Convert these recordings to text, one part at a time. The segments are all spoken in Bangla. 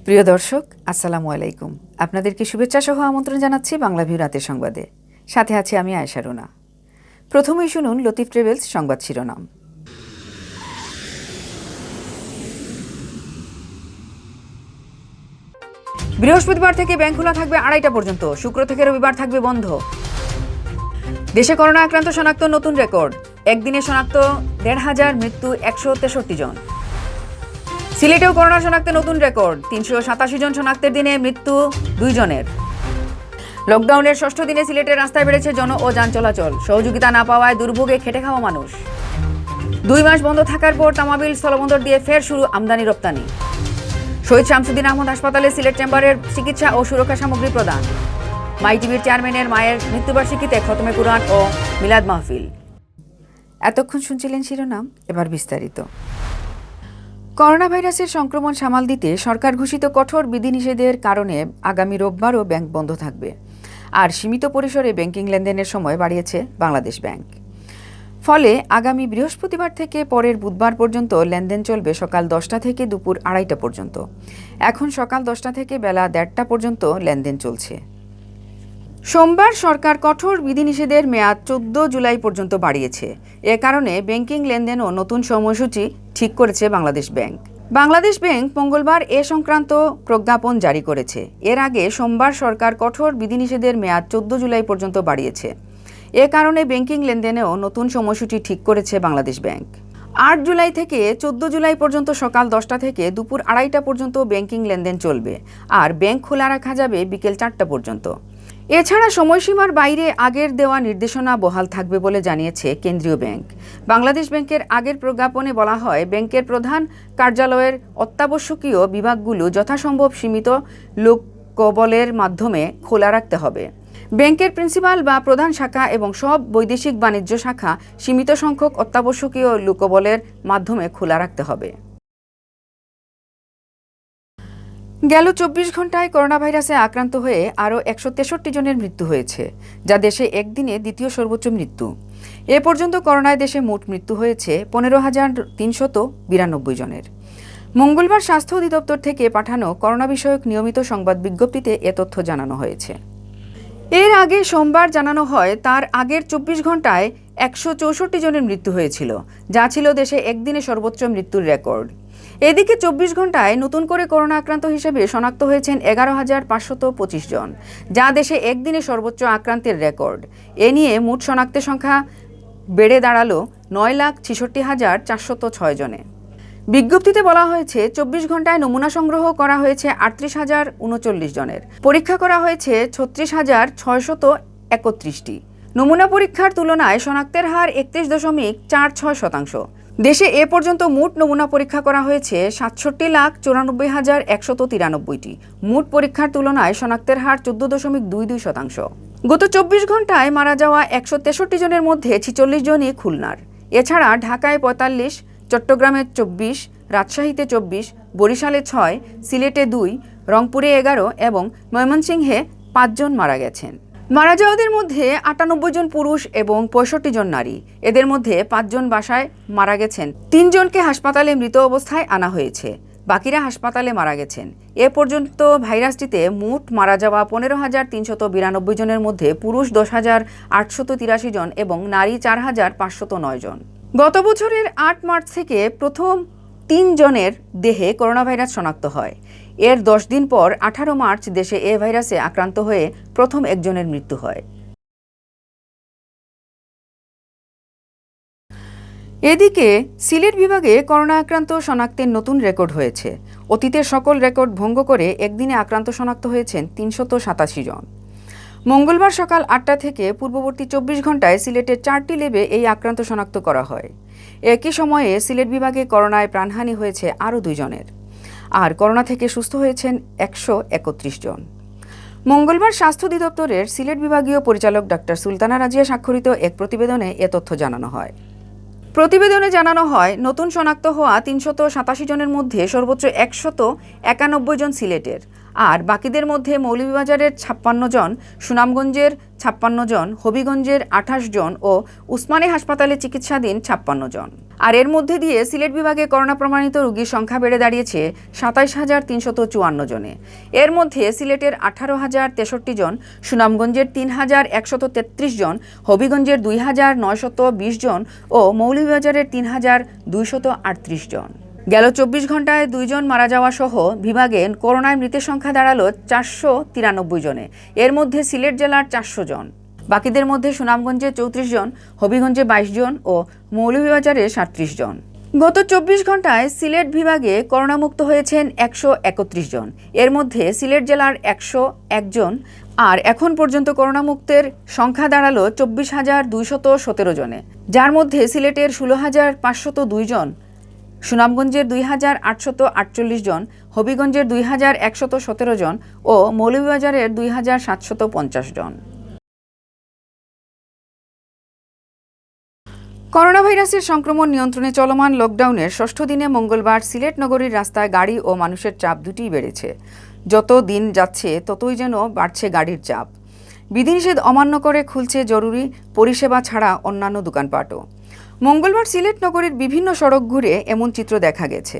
প্রিয় দর্শক, আসসালামু আলাইকুম। আপনাদেরকে শুভেচ্ছা সহ আমন্ত্রণ জানাচ্ছি বাংলাভিউ রাতের সংবাদে। সাথে আছি আমি আয়েশা রুনা। প্রথমেই শুনুন লতিফ ট্রেভেলস সংবাদ শিরোনাম। বৃহস্পতিবার থেকে ব্যাংক খোলা থাকবে 2:30 পর্যন্ত, শুক্র থেকে রবিবার থাকবে বন্ধ। দেশে করোনা আক্রান্ত শনাক্ত নতুন রেকর্ড, একদিনে শনাক্ত 1,500, মৃত্যু 163 জন। সিলেটেও করোনা শনাক্তে নতুন রেকর্ড, 387 জন শনাক্তের দিনে মৃত্যু 2 জনের। লকডাউনের 6ষ্ঠ দিনে সিলেটের রাস্তায় বেড়েছে জন ও যান চলাচল, সহযোগিতা না পাওয়ায় দুর্ভোগে খেটে খাওয়া মানুষ। 2 মাস বন্ধ থাকার পর তামাবিল স্থলবন্দর দিয়ে ফের শুরু আমদানি রপ্তানি। শহীদ শামসুদ্দিন আহমদ হাসপাতালে সিলেট চেম্বারের চিকিৎসা ও সুরক্ষা সামগ্রী প্রদান। মাই টিভির চেয়ারম্যানের মায়ের মৃত্যুবার্ষিকীতে খতমে কুরআন ও মিলাদ মাহফিল। এতক্ষণ শুনছিলেন শিরোনাম, এবার বিস্তারিত। করোনা ভাইরাসের সংক্রমণ সামাল দিতে সরকার ঘোষিত কঠোর বিধিনিষেধের কারণে আগামী রোববারও ব্যাংক বন্ধ থাকবে, আর সীমিত পরিসরে ব্যাংকিং লেনদেনের সময় বাড়িয়েছে বাংলাদেশ ব্যাংক। ফলে আগামী বৃহস্পতিবার থেকে পরের বুধবার পর্যন্ত লেনদেন চলবে সকাল 10টা থেকে দুপুর 2:30 পর্যন্ত। এখন সকাল 10টা থেকে বেলা 1:30 পর্যন্ত লেনদেন চলছে। সোমবার সরকার কঠোর বিধিনিষেধের মেয়াদ 14 জুলাই পর্যন্ত বাড়িয়েছে। এ কারণে ব্যাংকিং লেনদেন ও নতুন সময়সূচি ঠিক করেছে বাংলাদেশ ব্যাংক। বাংলাদেশ ব্যাংক মঙ্গলবার এ সংক্রান্ত প্রজ্ঞাপন জারি করেছে। এর আগে সোমবার সরকার কঠোর বিধিনিষেধের মেয়াদ 14 জুলাই পর্যন্ত বাড়িয়েছে। এ কারণে ব্যাংকিং লেনদেনেও নতুন সময়সূচি ঠিক করেছে বাংলাদেশ ব্যাংক। 8 জুলাই থেকে 14 জুলাই পর্যন্ত সকাল 10টা থেকে দুপুর 2:30 পর্যন্ত ব্যাংকিং লেনদেন চলবে, আর ব্যাংক খোলা রাখা যাবে বিকেল 4টা পর্যন্ত। এছাড়া সময়সীমার বাইরে আগের দেওয়া নির্দেশনা বহাল থাকবে বলে জানিয়েছে কেন্দ্রীয় ব্যাংক। বাংলাদেশ ব্যাংকের আগের প্রজ্ঞাপনে বলা হয়, ব্যাংকের প্রধান কার্যালয়ের অত্যাবশ্যকীয় বিভাগগুলো যথাসম্ভব সীমিত লোকবলের মাধ্যমে খোলা রাখতে হবে। ব্যাংকের প্রিন্সিপাল বা প্রধান শাখা এবং সব বৈদেশিক বাণিজ্য শাখা সীমিত সংখ্যক অত্যাবশ্যকীয় লোকবলের মাধ্যমে খোলা রাখতে হবে। গেল 24 ঘন্টায় করোনা ভাইরাসে আক্রান্ত হয়ে আরও 163 জনের মৃত্যু হয়েছে, যা দেশে একদিনে দ্বিতীয় সর্বোচ্চ মৃত্যু। এ পর্যন্ত করোনায় দেশে মোট মৃত্যু হয়েছে 15,392 জনের। মঙ্গলবার স্বাস্থ্য অধিদপ্তর থেকে পাঠানো করোনা বিষয়ক নিয়মিত সংবাদ বিজ্ঞপ্তিতে এ তথ্য জানানো হয়েছে। এর আগে সোমবার জানানো হয়, তার আগের 24 ঘন্টায় 164 জনের মৃত্যু হয়েছিল, যা ছিল দেশে একদিনে সর্বোচ্চ মৃত্যুর রেকর্ড। এদিকে 24 ঘন্টায় নতুন করে করোনা আক্রান্ত হিসেবে শনাক্ত হয়েছেন 11,525 জন, যা দেশে একদিনে সর্বোচ্চ আক্রান্তের রেকর্ড। এ নিয়ে মোট শনাক্তের সংখ্যা বেড়ে দাঁড়ালো 9,66,406 জনে। বিজ্ঞপ্তিতে বলা হয়েছে, 24 ঘন্টায় নমুনা সংগ্রহ করা হয়েছে 38,039 জনের। পরীক্ষা করা হয়েছে 36,631টি। নমুনা পরীক্ষার তুলনায় শনাক্তের হার 31.46%। দেশে এ পর্যন্ত মোট নমুনা পরীক্ষা করা হয়েছে 67,94,193টি। মোট পরীক্ষার তুলনায় শনাক্তের হার 14.22%। গত 24 ঘন্টায় মারা যাওয়া 163 জনের মধ্যে 46 জনই খুলনার। এছাড়া ঢাকায় 45, চট্টগ্রামে 24, রাজশাহীতে 24, বরিশালে 6, সিলেটে 2, রংপুরে 11 এবং ময়মনসিংহে 5 জন মারা গেছেন। মারা যাওয়াদের মধ্যে 98 জন পুরুষ এবং 65 জন নারী। এদের মধ্যে 5 জন বাসায় মারা গেছেন, 3 জনকে হাসপাতালে মৃত অবস্থায় আনা হয়েছে, বাকিরা হাসপাতালে মারা গেছেন। এ পর্যন্ত ভাইরাসটিতে মোট মারা যাওয়া 15,392 জনের মধ্যে পুরুষ 10,883 জন এবং নারী 4,509 জন। গত বছরের 8 মার্চ থেকে প্রথম 3 জনের দেহে করোনা ভাইরাস শনাক্ত হয়। এর 10 দিন পর 18 মার্চ দেশে এ ভাইরাসে আক্রান্ত হয়ে প্রথম একজনের মৃত্যু হয়। এদিকে সিলেট বিভাগে করোনা আক্রান্ত শনাক্তের নতুন রেকর্ড হয়েছে। অতীতের সকল রেকর্ড ভঙ্গ করে একদিনে আক্রান্ত শনাক্ত হয়েছেন 387 জন। মঙ্গলবার সকাল 8টা থেকে পূর্ববর্তী 24 ঘন্টায় সিলেটের 4টি ল্যাবে এই আক্রান্ত শনাক্ত করা হয়। একই সময়ে সিলেট বিভাগে করোনায় প্রাণহানি হয়েছে আরও 2 জনের, আর করোনা থেকে সুস্থ হয়েছেন 131 জন। মঙ্গলবার স্বাস্থ্য অধিদপ্তরের সিলেট বিভাগীয় পরিচালক ডাক্তার সুলতানা রাজিয়া স্বাক্ষরিত এক প্রতিবেদনে এ তথ্য জানানো হয়। প্রতিবেদনে জানানো হয়, নতুন শনাক্ত হওয়া 387 জনের মধ্যে সর্বোচ্চ 191 জন সিলেটের, আর বাকিদের মধ্যে মৌলভীবাজারের 56 জন, সুনামগঞ্জের 56 জন, হবিগঞ্জের 28 জন ও উসমানী হাসপাতালে চিকিৎসাধীন 56 জন। আর এর মধ্যে দিয়ে সিলেট বিভাগে করোনা প্রমাণিত রোগীর সংখ্যা বেড়ে দাঁড়িয়েছে ২৭,৩৫৪ জনে। এর মধ্যে সিলেটের ১৮,০৬৩ জন, সুনামগঞ্জের ৩,১৩৩ জন, হবিগঞ্জের ২,৯২০ জন ও মৌলভীবাজারের ৩,২৩৮ জন। গেল ২৪ ঘন্টায় ২ জন মারা যাওয়া সহ বিভাগে করোনায় মৃতের সংখ্যা দাঁড়ালো ৪৯৩ জনে। এর মধ্যে সিলেট জেলার ৪০০ জন, বাকিদের মধ্যে সুনামগঞ্জে ৩৪ জন, হবিগঞ্জে ২২ জন ও মৌলভীবাজারে ৩৭ জন। গত ২৪ ঘন্টায় সিলেট বিভাগে করোনামুক্ত হয়েছেন ১৩১ জন। এর মধ্যে সিলেট জেলার ১০১ জন। আর এখন পর্যন্ত করোনামুক্তের সংখ্যা দাঁড়ালো ২৪,২১৭ জনে, যার মধ্যে সিলেটের ১৬,৫০২ জন, সুনামগঞ্জের ২,৮৪৮ জন, হবিগঞ্জের ২,১১৭ জন ও মৌলভীবাজারের ২,৭৫০ জন। করোনা ভাইরাসের সংক্রমণ নিয়ন্ত্রণে চলমান লকডাউনের ষষ্ঠ দিনে মঙ্গলবার সিলেট নগরীর রাস্তায় গাড়ি ও মানুষের চাপ দুটিই বেড়েছে। যত দিন যাচ্ছে ততই যেন বাড়ছে গাড়ির চাপ। বিধিনিষেধ অমান্য করে খুলছে জরুরি পরিষেবা ছাড়া অন্যান্য দোকানপাটও। মঙ্গলবার সিলেট নগরীর বিভিন্ন সড়ক ঘুরে এমন চিত্র দেখা গেছে।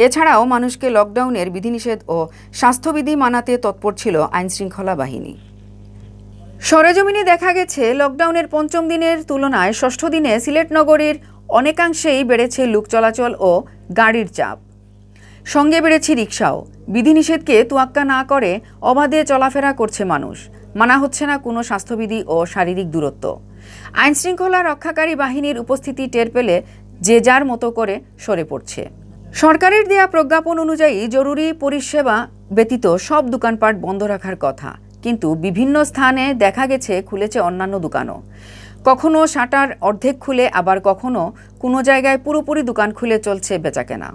এছাড়াও মানুষকে লকডাউনের বিধিনিষেধ ও স্বাস্থ্যবিধি মানাতে তৎপর ছিল আইনশৃঙ্খলা বাহিনী। সরেজমিনে দেখা গেছে লকডাউনের পঞ্চম দিনের তুলনায় ষষ্ঠ দিনে সিলেট নগরীর অনেকাংশেই বেড়েছে লোক চলাচল ও গাড়ির চাপ। সঙ্গে বেড়েছে রিকশাও। বিধিনিষেধকে তোয়াক্কা না করে অবাধে চলাফেরা করছে মানুষ। মানা হচ্ছে না কোনো স্বাস্থ্যবিধি ও শারীরিক দূরত্ব। আইনশৃঙ্খলা রক্ষাকারী বাহিনীর উপস্থিতি টের পেলে যে যার মতো করে সরে পড়ছে। সরকারের দেয়া প্রজ্ঞাপন অনুযায়ী জরুরি পরিষেবা ব্যতীত সব দোকানপাট বন্ধ রাখার কথা, কিন্তু বিভিন্ন স্থানে দেখা গেছে খুলেছে অন্যান্য দোকানও। কখনো শাটার অর্ধেক খুলে, আবার কখনো কোনো জায়গায় পুরোপুরি দোকান খুলে চলছে বেচাকেনা।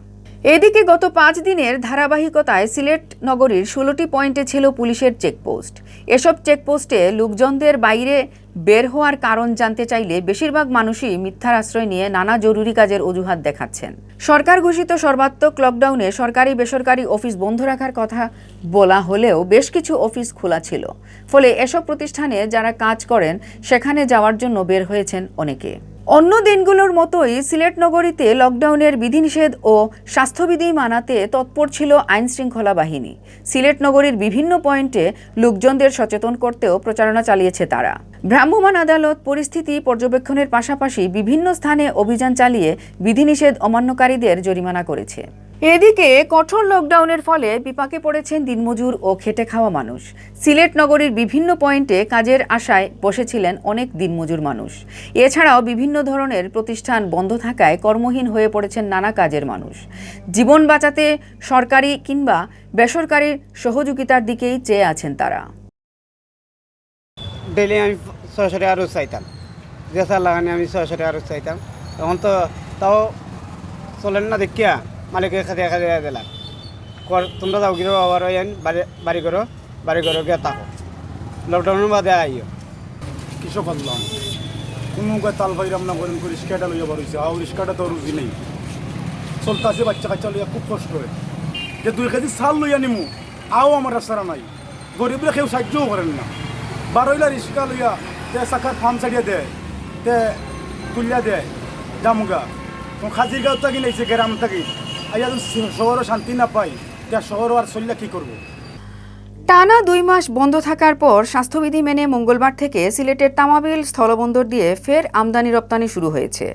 এদিকে গত ৫ দিনের ধারাবাহিকতায় সিলেট নগরীর ১৬টি পয়েন্টে ছিল পুলিশের চেকপোস্ট। এসব চেকপোস্টে লোকজনদের বাইরে বের হওয়ার কারণ জানতে চাইলে বেশিরভাগ মানুষই মিথ্যার আশ্রয় নিয়ে নানা জরুরি কাজের অজুহাত দেখাচ্ছেন। সরকার ঘোষিত সর্বাত্মক লকডাউনে সরকারি বেসরকারি অফিস বন্ধ রাখার কথা বলা হলেও বেশ কিছু অফিস খোলা ছিল। ফলে এসব প্রতিষ্ঠানে যারা কাজ করেন সেখানে যাওয়ার জন্য বের হয়েছেন অনেকে। অন্য দিনগুলোর মতোই সিলেট নগরীতে লকডাউনের বিধিনিষেধ ও স্বাস্থ্যবিধি মানাতে তৎপর ছিল আইনশৃঙ্খলা বাহিনী। সিলেট নগরীর বিভিন্ন পয়েন্টে লোকজনদের সচেতন করতেও প্রচারণা চালিয়েছে তারা। ভ্রাম্যমাণ আদালত পরিস্থিতি পর্যবেক্ষণের পাশাপাশি বিভিন্ন স্থানে অভিযান চালিয়ে বিধিনিষেধ অমান্যকারীদের জরিমানা করেছে। এদিকে কঠোর লকডাউনের ফলে বিপাকে পড়েছেন দিনমজুর ও খেটে খাওয়া মানুষ। সিলেট নগরীর বিভিন্ন পয়েন্টে কাজের আশায় বসেছিলেন অনেক দিনমজুর মানুষ। এছাড়াও বিভিন্ন ধরনের প্রতিষ্ঠান বন্ধ থাকায় কর্মহীন হয়ে পড়েছেন নানা কাজের মানুষ। জীবন বাঁচাতে সরকারি কিংবা বেসরকারি সহযোগিতার দিকেই চেয়ে আছেন তারা। ডেলি আমি ৬০০ টাকা রোজ চাইতাম, গ্যাসার লাগানি আমি ৬০০ টাকা রোজ চাইতাম। এখন তো তাও চলেন না দেখিয়া মালিকের খাতে দিলাম, তোমরা যাও গিয়ে আবার বাড়ি করো গিয়ে থাকো, লকডাউনের বাদে আইও। কিছু করলাম কোনো তাল ভাইরাম না করেন, রিক্সাটা লইয়া বাড়িছে, আর রিক্সাটা তো রুজি নেই, চলতে আছে বাচ্চা কাচ্চা লইয়া খুব কষ্ট হয়। যে 2 কেজি চাল লইয়া নিমু আও আমার রাস্তারা নাই, গরিবরা কেউ সাহায্যও করেন না। বারোইলা রিক্সা লইয়া তে চাকার ফার্ম ছাড়িয়া দেয়, তে তুলিয়া দেয় জামুগা। খাজির গাঁও থাকি নাইছে গ্রাম থাকি, আইয়া শহরও শান্তি না পাই, তে শহরও আর চলিয়া কী করবো। টানা 2 মাস বন্ধ থাকার পর স্বাস্থ্যবিধি মেনে মঙ্গলবার থেকে সিলেটের তামাবিল স্থলবন্দর দিয়ে ফের আমদানি রপ্তানি শুরু হয়েছে।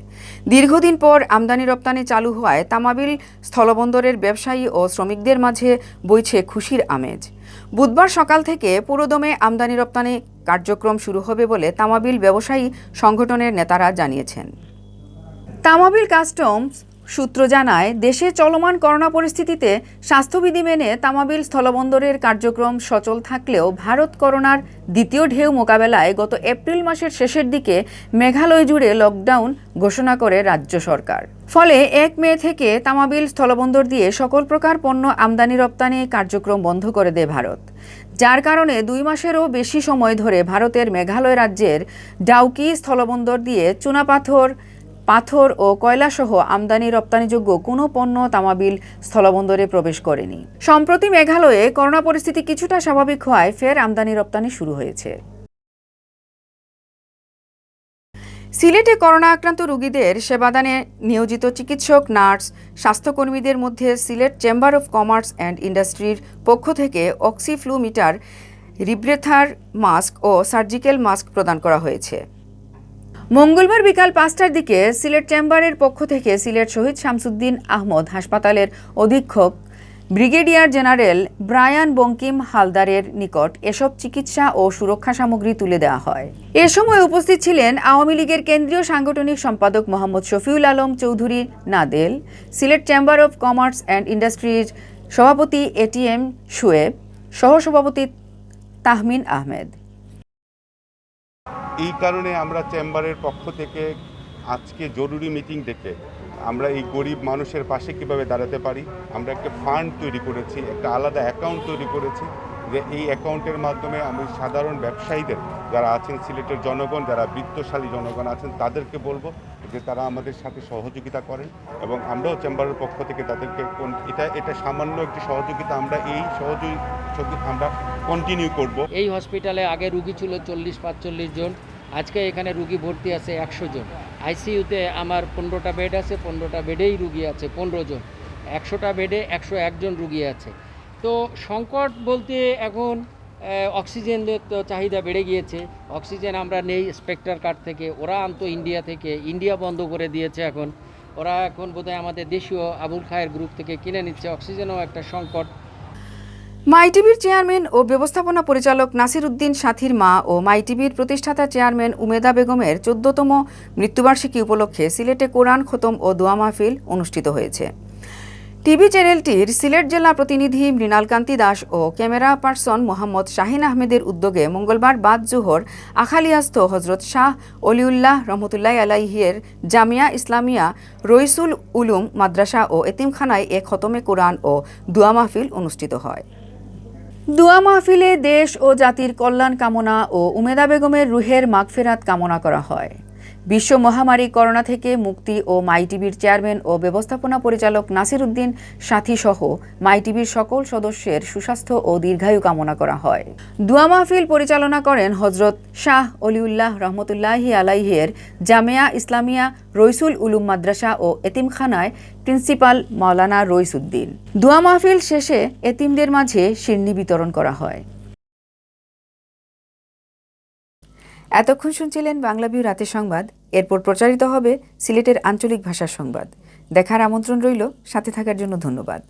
দীর্ঘদিন পর আমদানি রপ্তানি চালু হওয়ায় তামাবিল স্থলবন্দরের ব্যবসায়ী ও শ্রমিকদের মাঝে বইছে খুশির আমেজ। বুধবার সকাল থেকে পুরোদমে আমদানি রপ্তানি কার্যক্রম শুরু হবে বলে তামাবিল ব্যবসায়ী সংগঠনের নেতারা জানিয়েছেন। তামাবিল কাস্টমস সূত্র জানায়, দেশে চলমান করোনা পরিস্থিতিতে স্বাস্থ্যবিধি মেনে তামাবিল স্থলবন্দরের কার্যক্রম সচল থাকলেও ভারত করোনার দ্বিতীয় ঢেউ মোকাবেলায় গত এপ্রিল মাসের শেষের দিকে মেঘালয় জুড়ে লকডাউন ঘোষণা করে রাজ্য সরকার। ফলে 1 মে থেকে তামাবিল স্থলবন্দর দিয়ে সকল প্রকার পণ্য আমদানি রপ্তানি কার্যক্রম বন্ধ করে দেয় ভারত, যার কারণে 2 মাসেরও বেশি সময় ধরে ভারতের মেঘালয় রাজ্যের ডাউকি স্থলবন্দর দিয়ে চুনাপাথর, পাথর ও কয়লাসহ আমদানি রপ্তানিযোগ্য কোনো পণ্য তামাবিল স্থলবন্দরে প্রবেশ করেনি। সম্প্রতি মেঘালয়ে করোনা পরিস্থিতি কিছুটা স্বাভাবিক হওয়ায় ফের আমদানি রপ্তানি শুরু হয়েছে। সিলেটে করোনা আক্রান্ত রোগীদের সেবাদানে নিয়োজিত চিকিৎসক, নার্স, স্বাস্থ্যকর্মীদের মধ্যে Sylhet chamber of commerce and ইন্ডাস্ট্রির পক্ষ থেকে অক্সিফ্লুমিটার, রিব্রেথার মাস্ক ও সার্জিক্যাল মাস্ক প্রদান করা হয়েছে। মঙ্গলবার বিকাল 5টার দিকে সিলেট চেম্বারের পক্ষ থেকে সিলেট শহীদ শামসুদ্দিন আহমদ হাসপাতালের অধীক্ষক ব্রিগেডিয়ার জেনারেল ব্রায়ান বঙ্কিম হালদারের নিকট এসব চিকিৎসা ও সুরক্ষা সামগ্রী তুলে দেওয়া হয়। এ সময় উপস্থিত ছিলেন আওয়ামী লীগের কেন্দ্রীয় সাংগঠনিক সম্পাদক Mohammad Shafiul Alam Chowdhury Nadel, Sylhet chamber of commerce and ইন্ডাস্ট্রির সভাপতি এটিএম শুয়েব, সহসভাপতি তাহমিন আহমেদ। এই কারণে আমরা চেম্বারের পক্ষ থেকে আজকে জরুরি মিটিং ডেকে আমরা এই গরিব মানুষের পাশে কিভাবে দাঁড়াতে পারি, আমরা একটা ফান্ড তৈরি করেছি, একটা আলাদা অ্যাকাউন্ট তৈরি করেছি, যে এই অ্যাকাউন্টের মাধ্যমে আমি সাধারণ ব্যবসায়ীদের যারা আছেন, সিলেটের জনগণ যারা বিত্তশালী জনগণ আছেন, তাদেরকে বলবো যে তারা আমাদের সাথে সহযোগিতা করেন এবং আমরাও চেম্বারের পক্ষ থেকে তাদেরকে এটা সামান্য একটি সহযোগিতা, আমরা এই সহযোগিতা আমরা কন্টিনিউ করব। এই হসপিটালে আগে রুগী ছিল 40-45 জন, আজকে এখানে রুগী ভর্তি আছে 100 জন। আইসিইউতে আমার 15টা বেড আছে, 15টা বেডেই রুগী আছে 15 জন, 100টা বেডে 101 জন রুগী আছে। তো সংকট বলতে এখন অক্সিজেনের তো চাহিদা বেড়ে গিয়েছে। অক্সিজেন আমরা নেই স্পেকট্রার কার্ড থেকে, ওরা আনতো ইন্ডিয়া থেকে, ইন্ডিয়া বন্ধ করে দিয়েছে। এখন ওরা বোধহয় আমাদের দেশীয় আবুল খায়ের গ্রুপ থেকে কিনে নিচ্ছে। অক্সিজেনও একটা সংকট। মাইটিভির চেয়ারম্যান ও ব্যবস্থাপনা পরিচালক নাসির উদ্দিন সাথীর মা ও মাইটিভির প্রতিষ্ঠাতা চেয়ারম্যান উমেদা বেগমের 14তম মৃত্যুবার্ষিকী উপলক্ষে সিলেটে কোরআন খতম ও দোয়া মাহফিল অনুষ্ঠিত হয়েছে। টিভি চ্যানেলটির সিলেট জেলা প্রতিনিধি মৃণাল কান্তি দাস ও ক্যামেরা পার্সন মোহাম্মদ শাহিন আহমেদের উদ্যোগে মঙ্গলবার বাদ জোহর আখালিয়াস্থ হজরত শাহ অলিউল্লাহ রহমতুল্লাহ আলাইহির জামিয়া ইসলামিয়া রইসুল উলুম মাদ্রাসা ও এতিমখানায় এক খতমে কোরআন ও দোয়া মাহফিল অনুষ্ঠিত হয়। দোয়া মাহফিলে দেশ ও জাতির কল্যাণ কামনা ও উমেদা বেগমের রুহের মাগফিরাত কামনা করা হয়। বিশ্ব মহামারী করোনা থেকে মুক্তি ও মাইটিভির চেয়ারম্যান ও ব্যবস্থাপনা পরিচালক নাসির উদ্দিন সাথী সহ মাইটিভির সকল সদস্যের সুস্বাস্থ্য ও দীর্ঘায়ু কামনা করা হয়। দোয়া মাহফিল পরিচালনা করেন হজরত শাহ অলিউল্লাহ রহমতুল্লাহি আলাইহির জামিয়া ইসলামিয়া রইসুল উলুম মাদ্রাসা ও এতিমখানায় প্রিন্সিপাল মাওলানা রইসুদ্দিন। দোয়া মাহফিল শেষে এতিমদের মাঝে শিরনি বিতরণ করা হয়। এতক্ষণ শুনছিলেন বাংলাভিউ রাতের সংবাদ। এরপর প্রচারিত হবে সিলেটের আঞ্চলিক ভাষার সংবাদ। দেখার আমন্ত্রণ রইল। সাথে থাকার জন্য ধন্যবাদ।